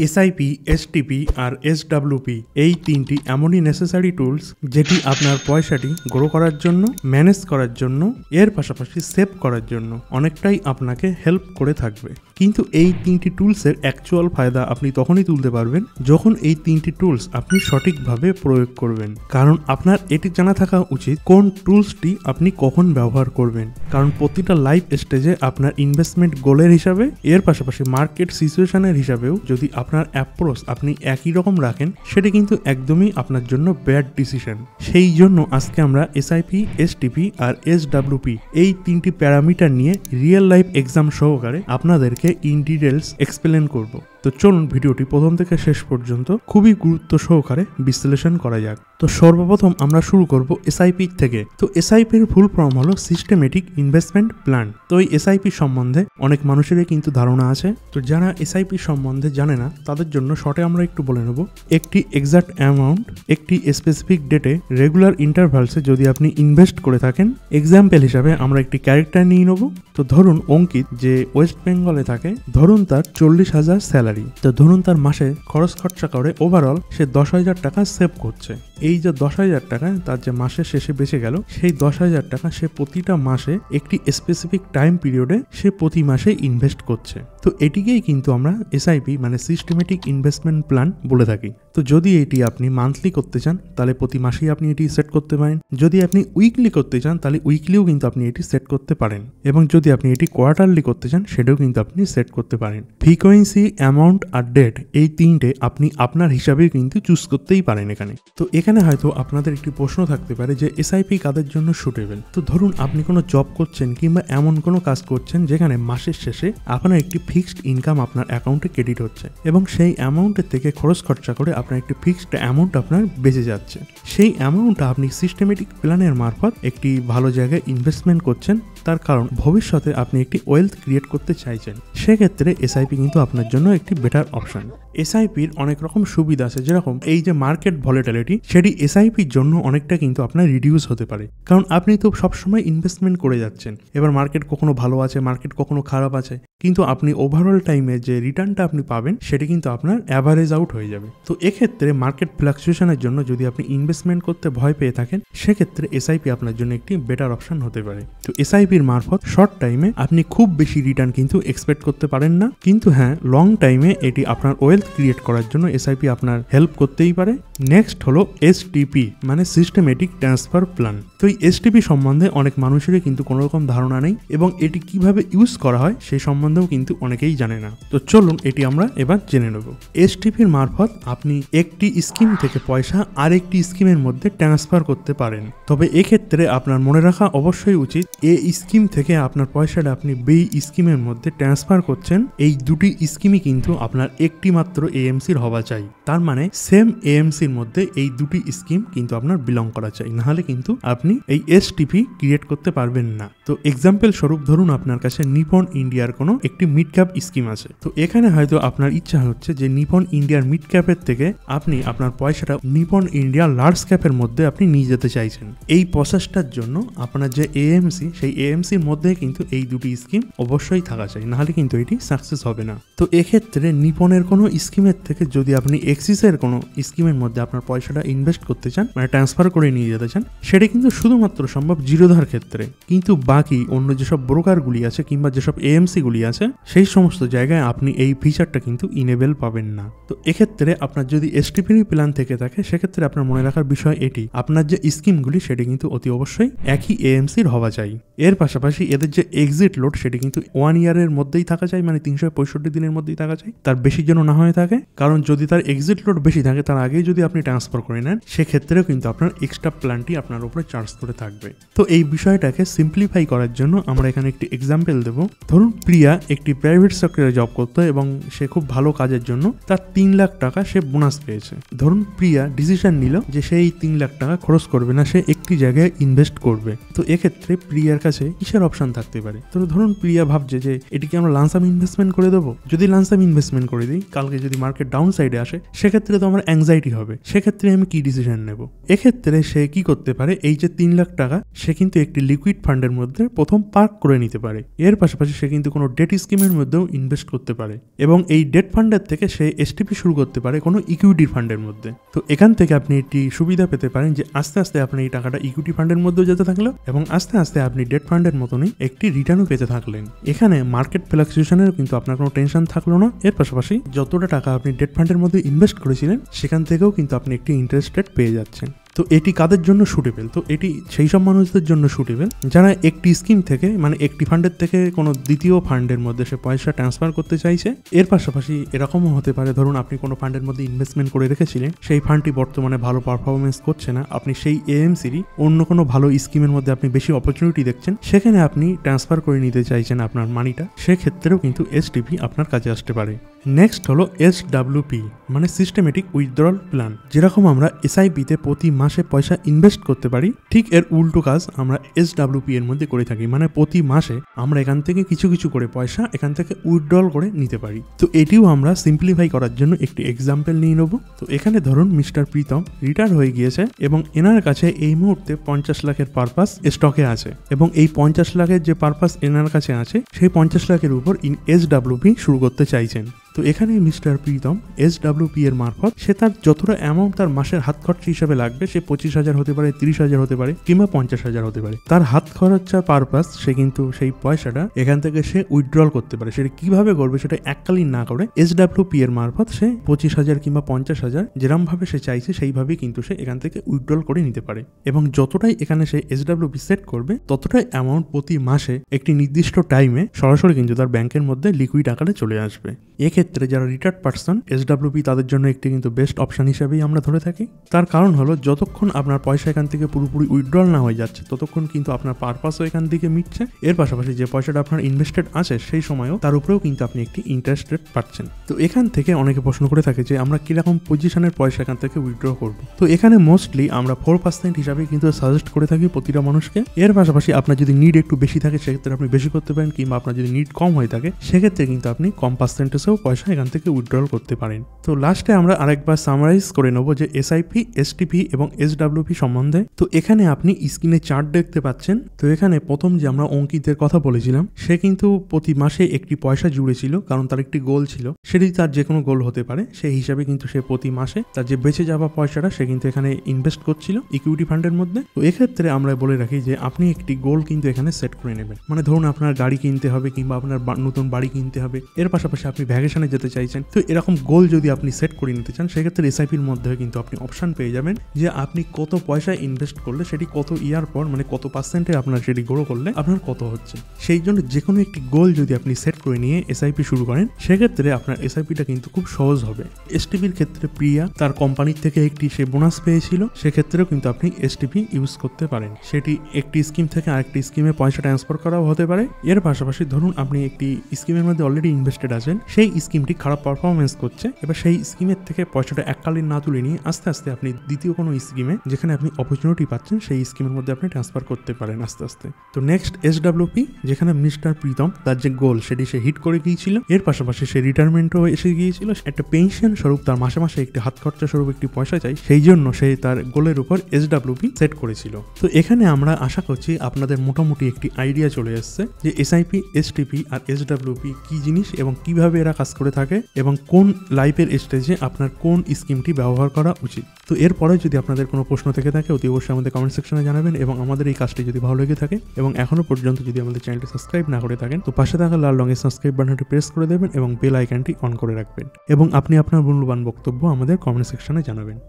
SIP, STP আর এসডব্লিউপি এই তিনটি এমনই নেসেসারি টুলস যেটি আপনার পয়সাটি গ্রো করার জন্য, ম্যানেজ করার জন্য, এর পাশাপাশি সেভ করার জন্য অনেকটাই আপনাকে হেল্প করে থাকবে। কিন্তু এই তিনটি টুলসের অ্যাকচুয়াল ফায়দা আপনি তখনই তুলতে পারবেন যখন এই তিনটি টুলস আপনি সঠিকভাবে প্রয়োগ করবেন। কারণ আপনার এটি জানা থাকা উচিত কোন টুলসটি আপনি কখন ব্যবহার করবেন। কারণ প্রতিটা লাইফ স্টেজে আপনার ইনভেস্টমেন্ট গোলের হিসাবে, এর পাশাপাশি মার্কেট সিচুয়েশনের হিসাবেও যদি আপনার অ্যাপ্রোচ আপনি একই রকম রাখেন, সেটা কিন্তু একদমই আপনার জন্য ব্যাড ডিসিশন। সেই জন্য আজকে আমরা এসআইপি, এসটিপি আর এসডব্লিউপি এই তিনটি প্যারামিটার নিয়ে রিয়েল লাইফ এক্সাম সহকারে আপনাদেরকে ইন ডিটেলস এক্সপ্লেন করব। তো চলুন ভিডিওটি প্রথম থেকে শেষ পর্যন্ত খুবই গুরুত্ব সহকারে বিশ্লেষণ করা যাক। তো সর্বপ্রথম আমরা শুরু করব এসআইপি থেকে। তো এসআইপির ফুল ফর্ম হলো সিস্টেমেটিক ইনভেস্টমেন্ট প্ল্যান। তো এই এসআইপি সম্বন্ধে অনেক মানুষেরই কিন্তু ধারণা আছে। তো যারা এসআইপি সম্বন্ধে জানে না তাদের জন্য শর্টে আমরা একটু বলে নেব। একটি এক্সাক্ট অ্যামাউন্ট একটি স্পেসিফিক ডেটে রেগুলার ইন্টারভালসে যদি আপনি ইনভেস্ট করে থাকেন, এক্সাম্পল হিসাবে আমরা একটি ক্যারেক্টার নিয়ে নেব। তো ধরুন অঙ্কিত, যে ওয়েস্ট বেঙ্গলে থাকে, ধরুন তার 40,000 স্যালারি। তো ধরুন তার মাসে খরচ খরচা করে ওভারঅল সে 10,000 টাকা সেভ করছে। এই যে 10,000 টাকা তার যে মাসের শেষে বেঁচে গেল, সেই 10,000 টাকা সে প্রতিটা মাসে একটি স্পেসিফিক টাইম পিরিয়ডে সে প্রতি মাসে ইনভেস্ট করছে। তো এটিকেই কিন্তু আমরা এসআইপি মানে সিস্টেমেটিক ইনভেস্টমেন্ট প্ল্যান বলে থাকি। তো যদি এটি আপনি মান্থলি করতে চান তাহলে প্রতি মাসেই আপনি এটি সেট করতে পারেন। যদি আপনি উইকলি করতে চান তাহলে উইকলিও কিন্তু আপনি এটি সেট করতে পারেন। এবং যদি আপনি এটি কোয়ার্টারলি করতে চান সেটাও কিন্তু আপনি সেট করতে পারেন। ফ্রিকোয়েন্সি, অ্যামাউন্ট আর ডেট এই তিনটে আপনি আপনার হিসাবে কিন্তু চুজ করতেই পারেন এখানে। তো এখানে হয়তো আপনাদের একটি প্রশ্ন থাকতে পারে যে এসআইপি কাদের জন্য সুটেবল। তো ধরুন আপনি কোনো জব করছেন কিংবা এমন কোনো কাজ করছেন যেখানে মাসের শেষে আপনার একটি ফিক্সড ইনকাম আপনার অ্যাকাউন্টে ক্রেডিট হচ্ছে এবং সেই অ্যামাউন্টের থেকে খরচ খরচা করে আপনার একটি ফিক্সড অ্যামাউন্ট আপনার বেঁচে যাচ্ছে। সেই অ্যামাউন্টটা আপনি সিস্টেমেটিক প্ল্যানের মারফত একটি ভালো জায়গায় ইনভেস্টমেন্ট করছেন, তার কারণ ভবিষ্যতে আপনি একটি ওয়েলথ ক্রিয়েট করতে চাইছেন। সেক্ষেত্রে এসআইপি কিন্তু আপনার জন্য একটি বেটার অপশন। এসআইপির অনেক রকম সুবিধা আছে, যেরকম এই যে মার্কেট ভলিটিলিটি, সেটি এসআইপির জন্য অনেকটা কিন্তু আপনার রিডিউস হতে পারে। কারণ আপনি তো সবসময় ইনভেস্টমেন্ট করে যাচ্ছেন। এবার মার্কেট কখনো ভালো আছে, মার্কেট কখনো খারাপ আছে, কিন্তু আপনি ওভারঅল টাইমে যে রিটার্নটা আপনি পাবেন সেটি কিন্তু আপনার অ্যাভারেজ আউট হয়ে যাবে। তো এক্ষেত্রে মার্কেট ফ্লাকচুয়েশনের জন্য যদি আপনি ইনভেস্টমেন্ট করতে ভয় পেয়ে থাকেন, সেক্ষেত্রে এসআইপি আপনার জন্য একটি বেটার অপশন হতে পারে। তো এসআইপির মারফত শর্ট টাইমে আপনি খুব বেশি রিটার্ন কিন্তু এক্সপেক্ট করতে পারেন না, কিন্তু হ্যাঁ লং টাইমে এটি আপনার ওয়েলথ ক্রিয়েট করার জন্য এসআইপি আপনার হেল্প করতেই পারে। নেক্সট হলো এসটিপি মানে সিস্টেমেটিক ট্রান্সফার প্ল্যান। তো এই এসটিপি সম্বন্ধে অনেক মানুষেরই কিন্তু কোনো রকম ধারণা নেই এবং এটি কিভাবে ইউজ করা হয় সেই সম্বন্ধেও কিন্তু অনেকেই জানে না। তো চলুন এটি আমরা এবার জেনে নেব। এসটিপির মারফত আপনি একটি স্কিম থেকে পয়সা আরেকটি স্কিমের মধ্যে ট্রান্সফার করতে পারেন। তবে এক্ষেত্রে আপনার মনে রাখা অবশ্যই উচিত, এই স্কিম থেকে আপনার পয়সাটা আপনি বি স্কিমের মধ্যে ট্রান্সফার করছেন, এই দুটি স্কিমই কিন্তু আপনার একটি মাত্র এএমসির হওয়া চাই। তার মানে সেম এএমসির মধ্যে এই দুটি স্কিম কিন্তু আপনার বিলং করা চাই, নাহলে কিন্তু আপনি এই এসটিপি ক্রিয়েট করতে পারবেন না। তো এক্সাম্পল স্বরূপ ধরুন আপনার কাছে নিপন ইন্ডিয়ার কোনো একটি মিড ক্যাপ স্কিম আছে। তো এখানে হয়তো আপনার ইচ্ছা হচ্ছে যে নিপন ইন্ডিয়ার মিড ক্যাপের থেকে আপনি আপনার পয়সাটা নিপন ইন্ডিয়া লার্জ ক্যাপের মধ্যে আপনি নিয়ে যেতে চাইছেন। এই প্রসেসটার জন্য আপনার যে এএমসি, সেই এএমসির মধ্যে কিন্তু এই দুটি স্কিম অবশ্যই থাকা চাই, নাহলে কিন্তু এটি সাকসেস হবে না। তো এক্ষেত্রে নিপনের কোনো স্কিমের থেকে যদি আপনি এক্সিসের কোনো স্কিমের মধ্যে আপনার পয়সাটা ইনভেস্ট করতে চান, মানে ট্রান্সফার করে নিয়ে যেতে চান, সেটা কিন্তু শুধুমাত্র সম্ভব জিরোধার ক্ষেত্রে। কিন্তু বাকি অন্য যেসব ব্রোকারগুলি আছে কিংবা যেসব এএমসি গুলি আছে, সেই সমস্ত জায়গায় আপনি এই ফিচারটা কিন্তু ইনেবল পাবেন না। তো এক্ষেত্রে আপনার যদি এসটিপি প্ল্যান থেকে থাকে, সেক্ষেত্রে আপনার মনে রাখার বিষয় এটি, আপনার যে স্কিমগুলি সেটি কিন্তু অতি অবশ্যই একই এএমসির হওয়া চাই। এর পাশাপাশি এদের যে এক্সিট লোড সেটি কিন্তু 1 ইয়ারের মধ্যেই থাকা চাই, মানে 365 দিনের মধ্যেই থাকা চাই, তার বেশি যেন না হয়ে থাকে। কারণ যদি তার এক্সিট লোড বেশি থাকে, তার আগেই যদি আপনি ট্রান্সফার করে নেন, সেক্ষেত্রেও কিন্তু আপনার এক্সট্রা প্ল্যানটি আপনার উপরে চার্জ করে থাকবে। তো এই বিষয়টাকে সিম্পলিফাই করার জন্য আমরা এখানে একটি এক্সাম্পল দেব। ধরুন প্রিয়া একটি প্রাইভেট সেক্টরে জব করতো এবং সে খুব ভালো কাজের জন্য তার 3 লাখ টাকা সে বোনাস পেয়েছে। ধরুন প্রিয়া ডিসিশন নিল যে সেই 3 লাখ টাকা খরচ করবে না, সে একটু একটি জায়গায় ইনভেস্ট করবে। তো এক্ষেত্রে প্রিয়ার কাছে কিসের অপশন থাকতে পারে? তো ধরুন প্রিয়া ভাবছে যে এটিকে আমরা লামসাম ইনভেস্টমেন্ট করে দেবো। যদি লামসাম ইনভেস্টমেন্ট করে দিই, কালকে যদি মার্কেট ডাউন সাইডে আসে সেক্ষেত্রে তো আমার অ্যাংজাইটি হবে। সেক্ষেত্রে আমি কি ডিসিশন নেব? এক্ষেত্রে সে কি করতে পারে, এই যে 3 লাখ টাকা সে কিন্তু একটি লিকুইড ফান্ডের মধ্যে প্রথম পার্ক করে নিতে পারে। এর পাশাপাশি সে কিন্তু কোনো ডেট স্কিমের মধ্যেও ইনভেস্ট করতে পারে এবং এই ডেট ফান্ডের থেকে সে এসটিপি শুরু করতে পারে কোনো ইকুইটি ফান্ডের মধ্যে। তো এখান থেকে আপনি একটি সুবিধা পেতে পারেন যে আস্তে আস্তে আপনি এই টাকাটা ইকুইটি ফান্ডের মধ্যে যেতে থাকলো এবং আস্তে আস্তে আপনি ডেট ফান্ডের মতনই একটি রিটার্নও পেতে থাকলেন। এখানে মার্কেট ফ্লাকচুয়েশনের কিন্তু আপনার কোনো টেনশন থাকলো না। এর পাশাপাশি যতটা টাকা আপনি ডেট ফান্ডের মধ্যে ইনভেস্ট করেছিলেন সেখান থেকেও কিন্তু আপনি একটি ইন্টারেস্ট রেট পেয়ে যাচ্ছেন। তো এটি কাদের জন্য সুটেবল? তো এটি সেই সব মানুষদের জন্য সুটেবল যারা একটি স্কিম থেকে মানে একটি ফান্ডের থেকে কোনো দ্বিতীয় ফান্ডের মধ্যে সে পয়সা ট্রান্সফার করতে চাইছে। এর পাশাপাশি এরকমও হতে পারে, ধরুন আপনি কোনো ফান্ডের মধ্যে ইনভেস্টমেন্ট করে রেখেছিলেন, সেই ফান্ডটি বর্তমানে ভালো পারফরমেন্স করছে না, আপনি সেই এএমসিরই অন্য কোনো ভালো স্কিমের মধ্যে আপনি বেশি অপরচুনিটি দেখছেন, সেখানে আপনি ট্রান্সফার করে নিতে চাইছেন আপনার মানিটা, সেক্ষেত্রেও কিন্তু এসটিপি আপনার কাজে আসতে পারে। নেক্সট হলো এসডব্লিউপি মানে সিস্টেমেটিক উইথড্রল প্ল্যান। যেরকম আমরা এসআইপিতে প্রতি মাসে পয়সা ইনভেস্ট করতে পারি, ঠিক এর উল্টো কাজ আমরা এসডব্লিউপি এর মধ্যে করে থাকি। মানে প্রতি মাসে আমরা এখান থেকে কিছু কিছু করে পয়সা এখান থেকে উইথড্রল করে নিতে পারি। তো এটিও আমরা সিম্পলিফাই করার জন্য একটি এক্সাম্পল নিয়ে নেব। তো এখানে ধরুন মিস্টার প্রীতম রিটায়ার হয়ে গিয়েছে এবং এনার কাছে এই মুহূর্তে 50 লাখের পারপাস স্টকে আছে এবং এই 50 লাখের যে পারপাস এনার কাছে আছে সেই 50 লাখের উপর এসডব্লিউপি শুরু করতে চাইছেন। তো এখানে মিস্টার প্রীতম এসডব্লিউপি এর মারফত সে তার যতটা অ্যামাউন্ট তার মাসের হাত খরচ হিসাবে লাগবে, সে 25,000 হতে পারে, 30,000 হতে পারে কিংবা 50,000 হতে পারে, তার হাত খরচার পারপাস সে কিন্তু সেই পয়সাটা এখান থেকে সে উইথড্রল করতে পারে। সেটা কিভাবে করবে সেটা এককালীন না করে এসডব্লিউপি এর মারফত সে 25,000 কিংবা 50,000 যেরকম ভাবে সে চাইছে সেইভাবেই কিন্তু সে এখান থেকে উইথড্রল করে নিতে পারে এবং যতটাই এখানে সে এসডব্লিউপি সেট করবে ততটাই অ্যামাউন্ট প্রতি মাসে একটি নির্দিষ্ট টাইমে সরাসরি কিন্তু তার ব্যাংকের মধ্যে লিকুইড আকারে চলে আসবে। এক্ষেত্রে যারা রিটায়ার্ড পার্সন এসডব্লিউপি তাদের জন্য একটি কিন্তু বেস্ট অপশন হিসেবেই আমরা ধরে থাকি। তার কারণ হলো যতক্ষণ আপনার পয়সা এখান থেকে পুরোপুরি উইথড্রল না হয়ে যাচ্ছে ততক্ষণ কিন্তু আপনার পারপাসও এখান থেকে মিটছে। এর পাশাপাশি যে পয়সাটা আপনার ইনভেস্টেড আছে সেই সময়ও তার উপরেও কিন্তু আপনি একটি ইন্টারেস্ট রেট পাচ্ছেন। তো এখান থেকে অনেকে প্রশ্ন করে থাকে যে আমরা কিরকম পজিশনের পয়সা এখান থেকে উইথড্র করবো। তো এখানে মোস্টলি আমরা 4% হিসাবে কিন্তু সাজেস্ট করে থাকি প্রতিটা মানুষকে। এর পাশাপাশি আপনার যদি নিড একটু বেশি থাকে সেক্ষেত্রে আপনি বেশি করতে পারেন, কিংবা আপনার যদি নিড কম হয়ে থাকে সেক্ষেত্রে কিন্তু আপনি কম পার্সেন্টেজেও পয়সা এখান থেকে উইথড্রল করতে পারেন। তো লাস্টে আমরা আরেকবার সামারাইজ করে নেব যে এসআইপি, এসটিপি এবং এসডব্লিউপি সম্বন্ধে। তো এখানে আপনি স্ক্রিনে চার্ট দেখতে পাচ্ছেন। তো এখানে প্রথম যে আমরা অঙ্কিতের কথা বলেছিলাম সে কিন্তু প্রতি মাসে একটি পয়সা জুড়েছিল, কারণ তার একটি গোল ছিল, সেটি তার যে কোনো গোল হতে পারে, সেই হিসাবে কিন্তু সে প্রতি মাসে তার যে বেঁচে যাওয়া পয়সাটা সে কিন্তু এখানে ইনভেস্ট করছিল ইকুইটি ফান্ডের মধ্যে। তো এক্ষেত্রে আমরা বলে রাখি যে আপনি একটি গোল কিন্তু এখানে সেট করে নেবেন। মানে ধরুন আপনার গাড়ি কিনতে হবে কিংবা আপনার নতুন বাড়ি কিনতে হবে, এর পাশাপাশি আপনি ভ্যাকেশনে যেতে চাইছেন। তো এরকম গোল যদি আপনি সেট করে নিতে চান সেক্ষেত্রে এসআইপির মধ্যে কিন্তু আপনি অপশন পেয়ে যাবেন যে আপনি কত পয়সা ইনভেস্ট করলে সেটি কত ইয়ার পর মানে কত পার্সেন্টে আপনার সেটি গ্রো করলে আপনার কত হচ্ছে। সেই জন্য যে কোনো একটি গোল যদি আপনি সেট করে নিয়ে এসআইপি শুরু করেন সেক্ষেত্রে আপনার এসআইপিটা কিন্তু খুব সহজ হবে। এসটিপির ক্ষেত্রে প্রিয়া তার কোম্পানির থেকে একটি সে বোনাস পেয়েছিল, সেক্ষেত্রেও কিন্তু আপনি এসটিপি ইউজ করতে পারেন। সেটি একটি স্কিম থেকে আরেকটি স্কিমে পয়সা ট্রান্সফার করাও হতে পারে। এর পাশাপাশি ধরুন আপনি একটি স্কিমের মধ্যে অলরেডি ইনভেস্টেড আছেন, সেই স্কিমটি খারাপ পারফরমেন্স করছে, এবার সেই স্কিমের থেকে পয়সাটা এককালীন না তুলে নিয়ে আস্তে আস্তে আপনি দ্বিতীয় কোনো স্কিমে যেখানে আপনি অপরচুনিটি পাচ্ছেন সেই স্কিমের মধ্যে আপনি ট্রান্সফার করতে পারেন আস্তে আস্তে। তো নেক্সট এসডব্লিউপি, যেখানে মিস্টার প্রীতম তার যে গোল সেটি সে হিট করে গিয়েছিল, এর পাশাপাশি সে রিটায়ারমেন্টও এসে গিয়েছিল, একটা পেনশন স্বরূপ তার মাসে মাসে একটি হাত খরচা স্বরূপ একটি পয়সা চাই, সেই জন্য সে তার গোলের উপর এসডব্লিউপি সেট করেছিল। তো এখানে আমরা আশা করছি আপনাদের মোটামুটি একটি আইডিয়া চলে এসছে যে এসআইপি, এসটিপি আর এসডব্লিউপি কি জিনিস এবং কিভাবে এরা কাজ করে থাকে এবং কোন লাইফের স্টেজে আপনার কোন স্কিমটি ব্যবহার করা উচিত। তো এরপরে যদি আপনাদের কোনো প্রশ্ন থেকে থাকে অতি অবশ্যই আমাদের কমেন্ট সেকশনে জানাবেন এবং আমাদের এই কাজটি যদি ভালো লেগে থাকে এবং এখনো পর্যন্ত যদি আমাদের চ্যানেলটি সাবস্ক্রাইব না করে থাকেন তো পাশে থাকা লাল রঙের সাবস্ক্রাইব বাটনটি প্রেস করে দেবেন এবং বেল আইকনটি অন করে রাখবেন এবং আপনি আপনার মূল্যবান বক্তব্য আমাদের কমেন্ট সেকশনে জানাবেন।